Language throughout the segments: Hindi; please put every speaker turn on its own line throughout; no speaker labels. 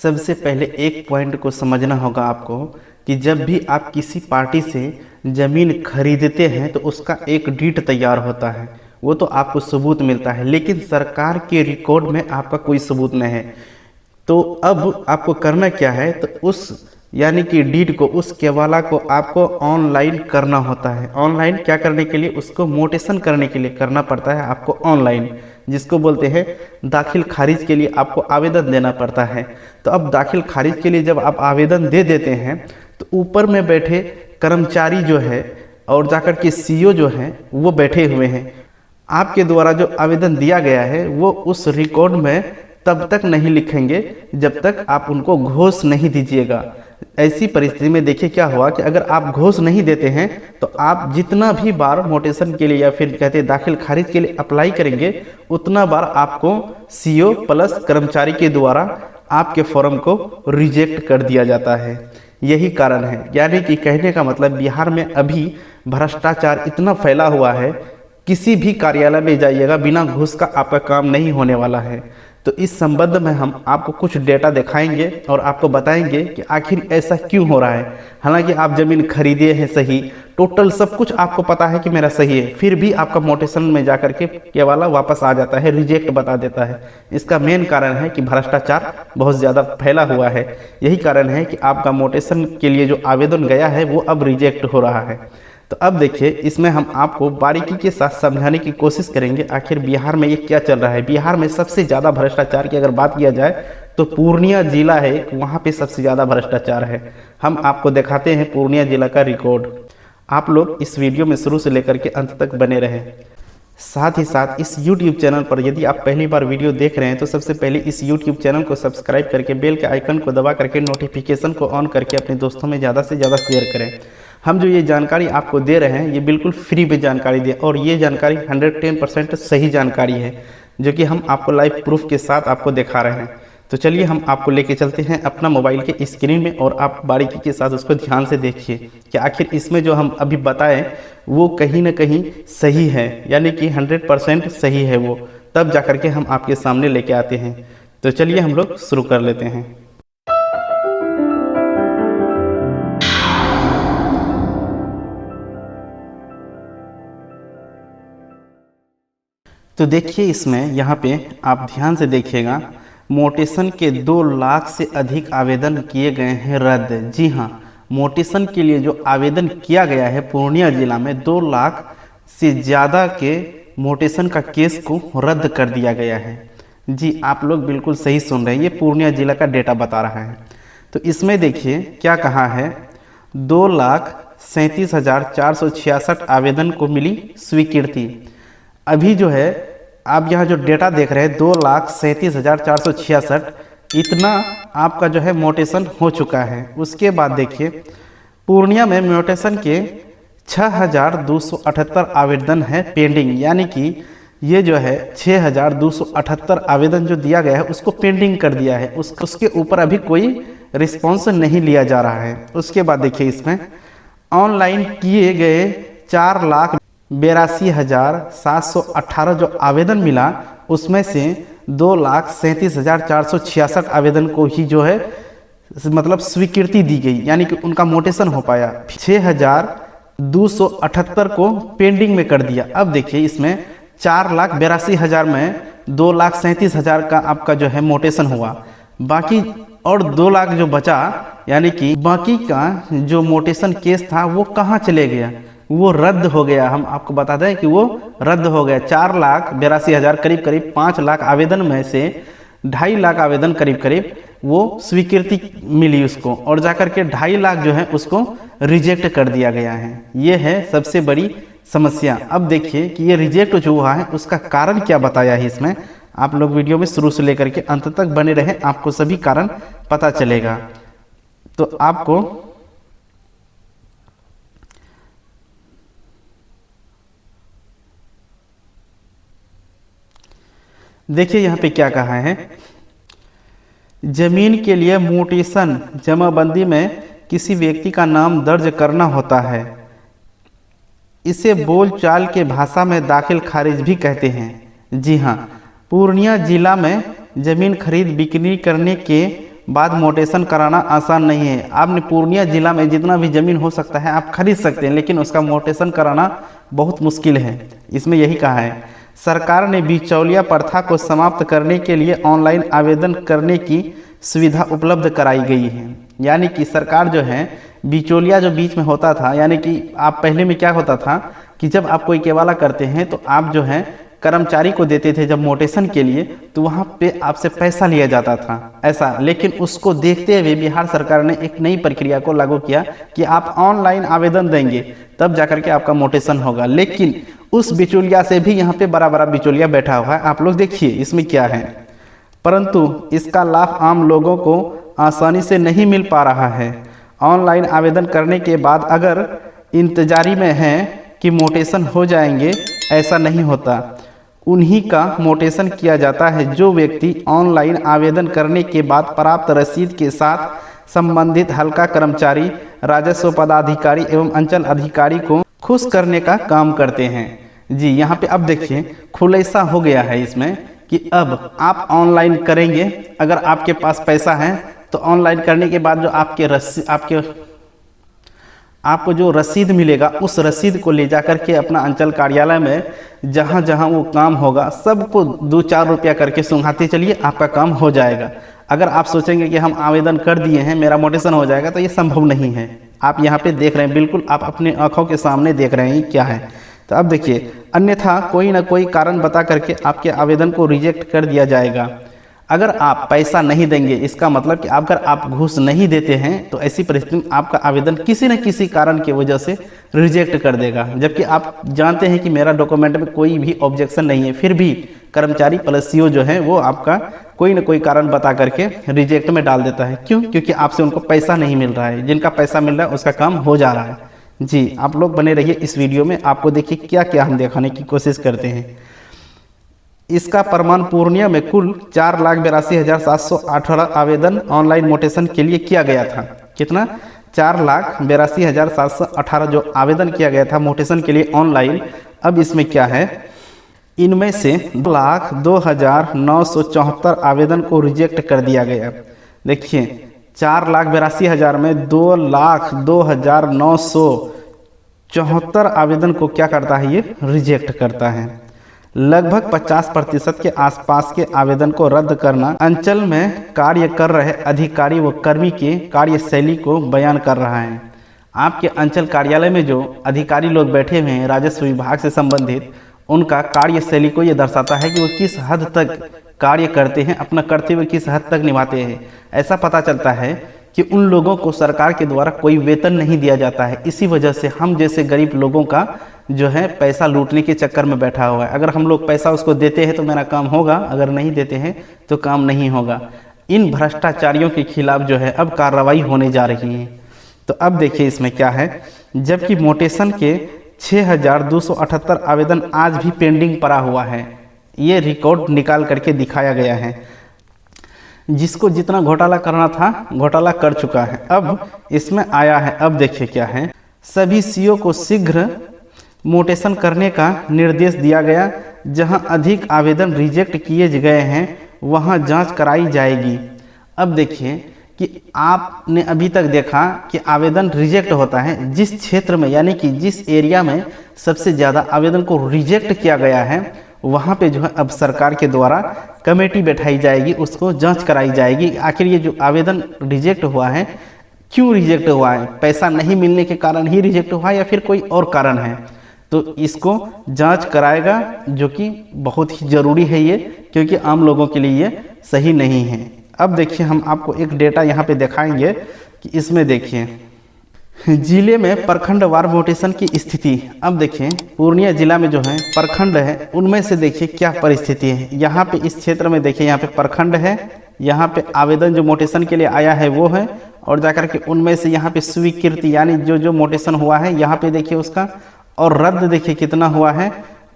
सबसे पहले एक पॉइंट को समझना होगा आपको कि जब भी आप किसी पार्टी से ज़मीन खरीदते हैं तो उसका एक डीड तैयार होता है, वो तो आपको सबूत मिलता है, लेकिन सरकार के रिकॉर्ड में आपका कोई सबूत नहीं है। तो अब आपको करना क्या है, तो उस यानी कि डीड को, उस केवाला को आपको ऑनलाइन करना होता है। ऑनलाइन क्या करने के लिए, उसको मोटेशन करने के लिए करना पड़ता है आपको ऑनलाइन, जिसको बोलते हैं दाखिल खारिज के लिए आपको आवेदन देना पड़ता है। तो अब दाखिल खारिज के लिए जब आप आवेदन दे देते हैं तो ऊपर में बैठे कर्मचारी जो है और जाकर के सीईओ जो हैं वो बैठे हुए हैं, आपके द्वारा जो आवेदन दिया गया है वो उस रिकॉर्ड में तब तक नहीं लिखेंगे जब तक आप उनको घूस नहीं दीजिएगा। ऐसी परिस्थिति में देखिए क्या हुआ कि अगर आप घूस नहीं देते हैं तो आप जितना भी बार मोटेशन के लिए या फिर कहते हैं दाखिल खारिज के लिए अप्लाई करेंगे, उतना बार आपको सीईओ प्लस कर्मचारी के द्वारा आपके फॉर्म को रिजेक्ट कर दिया जाता है। यही कारण है, यानी कि कहने का मतलब बिहार में अभी भ्रष्टाचार इतना फैला हुआ है, किसी भी कार्यालय में जाइएगा बिना घूस का आपका काम नहीं होने वाला है। तो इस संबंध में हम आपको कुछ डेटा दिखाएंगे और आपको बताएंगे कि आखिर ऐसा क्यों हो रहा है। हालांकि आप ज़मीन खरीदे हैं सही, टोटल सब कुछ आपको पता है कि मेरा सही है, फिर भी आपका मोटेशन में जाकर के केवाला वापस आ जाता है, रिजेक्ट बता देता है। इसका मेन कारण है कि भ्रष्टाचार बहुत ज़्यादा फैला हुआ है। यही कारण है कि आपका मोटेशन के लिए जो आवेदन गया है वो अब रिजेक्ट हो रहा है। तो अब देखिए, इसमें हम आपको बारीकी के साथ समझाने की कोशिश करेंगे आखिर बिहार में ये क्या चल रहा है। बिहार में सबसे ज़्यादा भ्रष्टाचार की अगर बात किया जाए तो पूर्णिया जिला है, वहाँ पे सबसे ज़्यादा भ्रष्टाचार है। हम आपको दिखाते हैं पूर्णिया जिला का रिकॉर्ड। आप लोग इस वीडियो में शुरू से लेकर के अंत तक बने रहें। साथ ही साथ इस YouTube चैनल पर यदि आप पहली बार वीडियो देख रहे हैं तो सबसे पहले इस YouTube चैनल को सब्सक्राइब करके बेल के आइकन को दबा करके नोटिफिकेशन को ऑन करके अपने दोस्तों में ज़्यादा से ज़्यादा शेयर करें। हम जो ये जानकारी आपको दे रहे हैं ये बिल्कुल फ्री में जानकारी दे, और ये जानकारी 110% सही जानकारी है, जो कि हम आपको लाइव प्रूफ के साथ आपको दिखा रहे हैं। तो चलिए हम आपको लेके चलते हैं अपना मोबाइल के स्क्रीन में और आप बारीकी के साथ उसको ध्यान से देखिए कि आखिर इसमें जो हम अभी बताएं वो कहीं ना कहीं सही है, यानी कि 100% सही है वो, तब जाकर के हम आपके सामने लेके आते हैं। तो चलिए हम लोग शुरू कर लेते हैं। तो देखिए, इसमें यहाँ पे आप ध्यान से देखिएगा, मोटेशन के 2 लाख से अधिक आवेदन किए गए हैं रद्द। जी हाँ, मोटेशन के लिए जो आवेदन किया गया है पूर्णिया जिला में 2 लाख से ज़्यादा के मोटेशन का केस को रद्द कर दिया गया है। जी, आप लोग बिल्कुल सही सुन रहे हैं, ये पूर्णिया जिला का डेटा बता रहा है। तो इसमें देखिए क्या कहा है, 2,37,466 आवेदन को मिली स्वीकृति। अभी जो है आप यहाँ जो डेटा देख रहे हैं 2,37,466, इतना आपका जो है मोटेशन हो चुका है। उसके बाद देखिए पूर्णिया में मोटेशन के 6,278 आवेदन है पेंडिंग, यानी कि ये जो है 6,278 आवेदन जो दिया गया है उसको पेंडिंग कर दिया है, उसके ऊपर अभी कोई रिस्पॉन्स नहीं लिया जा रहा है। उसके बाद देखिए इसमें ऑनलाइन किए गए 4,82,718 जो आवेदन मिला, उसमें से 2,37,466 आवेदन को ही जो है मतलब स्वीकृति दी गई, यानी कि उनका मोटेशन हो पाया। 6,278 को पेंडिंग में कर दिया। अब देखिए इसमें 4,82,000 में 2,37,000 का आपका जो है मोटेशन हुआ, बाकी और 2 लाख जो बचा, यानी कि बाकी का जो मोटेशन केस था वो कहाँ चले गया, वो रद्द हो गया। हम आपको बता दें कि वो रद्द हो गया। 4,82,000 करीब करीब 5 लाख आवेदन में से 2.5 लाख आवेदन करीब करीब वो स्वीकृति मिली उसको, और जाकर के 2.5 लाख जो है उसको रिजेक्ट कर दिया गया है। ये है सबसे बड़ी समस्या। अब देखिए कि ये रिजेक्ट जो हुआ है उसका कारण क्या बताया है इसमें। आप लोग वीडियो में शुरू से लेकर के अंत तक बने रहें, आपको सभी कारण पता चलेगा। तो आपको देखिए यहाँ पे क्या कहा है, जमीन के लिए मोटेशन जमाबंदी में किसी व्यक्ति का नाम दर्ज करना होता है। इसे बोलचाल के भाषा में दाखिल खारिज भी कहते हैं। जी हाँ, पूर्णिया जिला में जमीन खरीद बिक्री करने के बाद मोटेशन कराना आसान नहीं है। आपने पूर्णिया जिला में जितना भी ज़मीन हो सकता है आप खरीद सकते हैं, लेकिन उसका मोटेशन कराना बहुत मुश्किल है। इसमें यही कहा है, सरकार ने बिचौलिया प्रथा को समाप्त करने के लिए ऑनलाइन आवेदन करने की सुविधा उपलब्ध कराई गई है। यानी कि सरकार जो है बिचौलिया जो बीच में होता था, यानी कि आप पहले में क्या होता था कि जब आप कोई केवाला करते हैं तो आप जो है कर्मचारी को देते थे जब मोटेशन के लिए, तो वहाँ पे आपसे पैसा लिया जाता था ऐसा। लेकिन उसको देखते हुए बिहार सरकार ने एक नई प्रक्रिया को लागू किया कि आप ऑनलाइन आवेदन देंगे तब जाकर के आपका मोटेशन होगा। लेकिन उस बिचौलिया से भी यहाँ पे बड़ा बड़ा बिचौलिया बैठा हुआ है, आप लोग देखिए इसमें क्या है। परंतु इसका लाभ आम लोगों को आसानी से नहीं मिल पा रहा है। ऑनलाइन आवेदन करने के बाद अगर इंतजारी में हैं कि मोटेशन हो जाएंगे, ऐसा नहीं होता। उन्हीं का मोटेशन किया जाता है जो व्यक्ति ऑनलाइन आवेदन करने के बाद प्राप्त रसीद के साथ संबंधित हल्का कर्मचारी, राजस्व पदाधिकारी एवं अंचल अधिकारी को खुश करने का काम करते हैं। जी यहाँ पे अब देखिए खुलासा हो गया है इसमें कि अब आप ऑनलाइन करेंगे, अगर आपके पास पैसा है तो ऑनलाइन करने के बाद जो आपको जो रसीद मिलेगा उस रसीद को ले जाकर के अपना अंचल कार्यालय में जहाँ जहाँ वो काम होगा सबको 2-4 रुपया करके सुंघाते चलिए, आपका काम हो जाएगा। अगर आप सोचेंगे कि हम आवेदन कर दिए हैं मेरा मोटेशन हो जाएगा, तो ये संभव नहीं है। आप यहाँ पे देख रहे हैं, बिल्कुल आप अपने आँखों के सामने देख रहे हैं क्या है। तो अब देखिए, अन्यथा कोई ना कोई कारण बता करके आपके आवेदन को रिजेक्ट कर दिया जाएगा। अगर आप पैसा नहीं देंगे, इसका मतलब कि अगर आप घूस नहीं देते हैं तो ऐसी परिस्थिति में आपका आवेदन किसी न किसी कारण की वजह से रिजेक्ट कर देगा। जबकि आप जानते हैं कि मेरा डॉक्यूमेंट में कोई भी ऑब्जेक्शन नहीं है, फिर भी कर्मचारी प्लस सीओ जो है वो आपका कोई न कोई कारण बता करके रिजेक्ट में डाल देता है। क्यों? क्योंकि आपसे उनको पैसा नहीं मिल रहा है। जिनका पैसा मिल रहा है उसका काम हो जा रहा है। जी आप लोग बने रहिए इस वीडियो में, आपको देखिए क्या क्या हम दिखाने की कोशिश करते हैं। इसका प्रमाण पूर्णिया में कुल 4,82,718 आवेदन ऑनलाइन मोटेशन के लिए किया गया था। कितना? 4,82,718 जो आवेदन किया गया था मोटेशन के लिए ऑनलाइन। अब इसमें क्या है, इनमें से 2,02,974 आवेदन को रिजेक्ट कर दिया गया। देखिए 4,82,000 में 2,02,974 आवेदन को क्या करता है, ये रिजेक्ट करता है। लगभग 50% के आसपास के आवेदन को रद्द करना अंचल में कार्य कर रहे अधिकारी व कर्मी के कार्यशैली को बयान कर रहा है। आपके अंचल कार्यालय में जो अधिकारी लोग बैठे हुए हैं राजस्व विभाग से संबंधित, उनका कार्यशैली को ये दर्शाता है कि वो किस हद तक कार्य करते हैं, अपना कर्तव्य किस हद तक निभाते हैं। ऐसा पता चलता है कि उन लोगों को सरकार के द्वारा कोई वेतन नहीं दिया जाता है। इसी वजह से हम जैसे गरीब लोगों का जो है पैसा लूटने के चक्कर में बैठा हुआ है। अगर हम लोग पैसा उसको देते हैं तो मेरा काम होगा, अगर नहीं देते हैं तो काम नहीं होगा। इन भ्रष्टाचारियों के खिलाफ जो है अब कार्रवाई होने जा रही है। तो अब देखिए इसमें क्या है, जबकि मोटेशन के 6,278 आवेदन आज भी पेंडिंग पड़ा हुआ है। ये रिकॉर्ड निकाल करके दिखाया गया है। जिसको जितना घोटाला करना था घोटाला कर चुका है। अब इसमें आया है, अब देखिए क्या है, सभी सीओ को शीघ्र मोटेशन करने का निर्देश दिया गया। जहां अधिक आवेदन रिजेक्ट किए गए हैं वहां जांच कराई जाएगी। अब देखिए कि आपने अभी तक देखा कि आवेदन रिजेक्ट होता है जिस क्षेत्र में, यानी कि जिस एरिया में सबसे ज़्यादा आवेदन को रिजेक्ट किया गया है वहाँ पे जो है अब सरकार के द्वारा कमेटी बैठाई जाएगी, उसको जांच कराई जाएगी। आखिर ये जो आवेदन रिजेक्ट हुआ है क्यों रिजेक्ट हुआ है, पैसा नहीं मिलने के कारण ही रिजेक्ट हुआ है या फिर कोई और कारण है, तो इसको जांच कराएगा, जो कि बहुत ही ज़रूरी है ये, क्योंकि आम लोगों के लिए ये सही नहीं है। अब देखिए हम आपको एक डेटा यहाँ पे दिखाएंगे कि इसमें देखिए जिले में प्रखंडवार मोटेशन की स्थिति। अब देखिए पूर्णिया जिला में जो है प्रखंड है, उनमें से देखिए क्या परिस्थिति है। यहाँ पे इस क्षेत्र में देखिए यहाँ पे प्रखंड है, यहाँ पे आवेदन जो मोटेशन के लिए आया है वो है, और जाकर के उनमें से यहाँ पे स्वीकृति यानी जो मोटेशन हुआ है यहाँ पे देखिए उसका, और रद्द देखिए कितना हुआ है।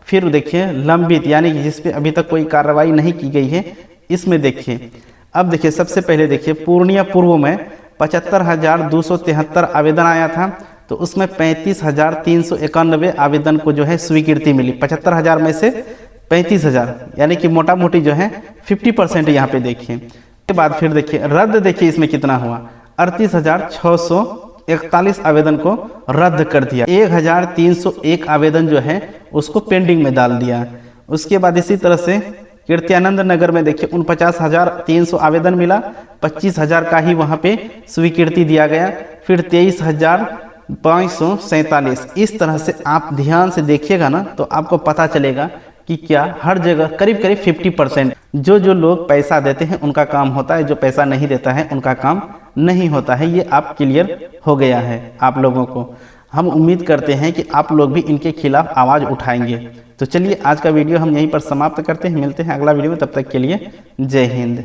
फिर देखिए लंबित यानी कि जिस पे अभी तक कोई कार्रवाई नहीं की गई है, इसमें देखिए। अब देखिए सबसे पहले देखिए पूर्णिया पूर्व में 75,273 आवेदन आया था, तो उसमें 35,391 आवेदन को जो है स्वीकृति मिली। 75,000 में से 35,000 यानी कि मोटा मोटी जो है 50% यहाँ पे देखिए के बाद फिर देखिए रद्द, देखिए इसमें कितना हुआ, 38,641 आवेदन को रद्द कर दिया, 1,301 आवेदन जो है उसको पेंडिंग में डाल दिया। उसके बाद इसी तरह से कीर्त्यानंद नगर में देखिए 49,300 आवेदन मिला, 25,000 का ही वहाँ पे स्वीकृति दिया गया, फिर 23,547। इस तरह से आप ध्यान से देखिएगा ना तो आपको पता चलेगा कि क्या हर जगह करीब करीब 50% जो लोग पैसा देते हैं उनका काम होता है, जो पैसा नहीं देता है उनका काम नहीं होता है। ये आप क्लियर हो गया है आप लोगों को। हम उम्मीद करते हैं कि आप लोग भी इनके खिलाफ आवाज़ उठाएंगे। तो चलिए आज का वीडियो हम यहीं पर समाप्त करते हैं, मिलते हैं अगला वीडियो में, तब तक के लिए जय हिंद।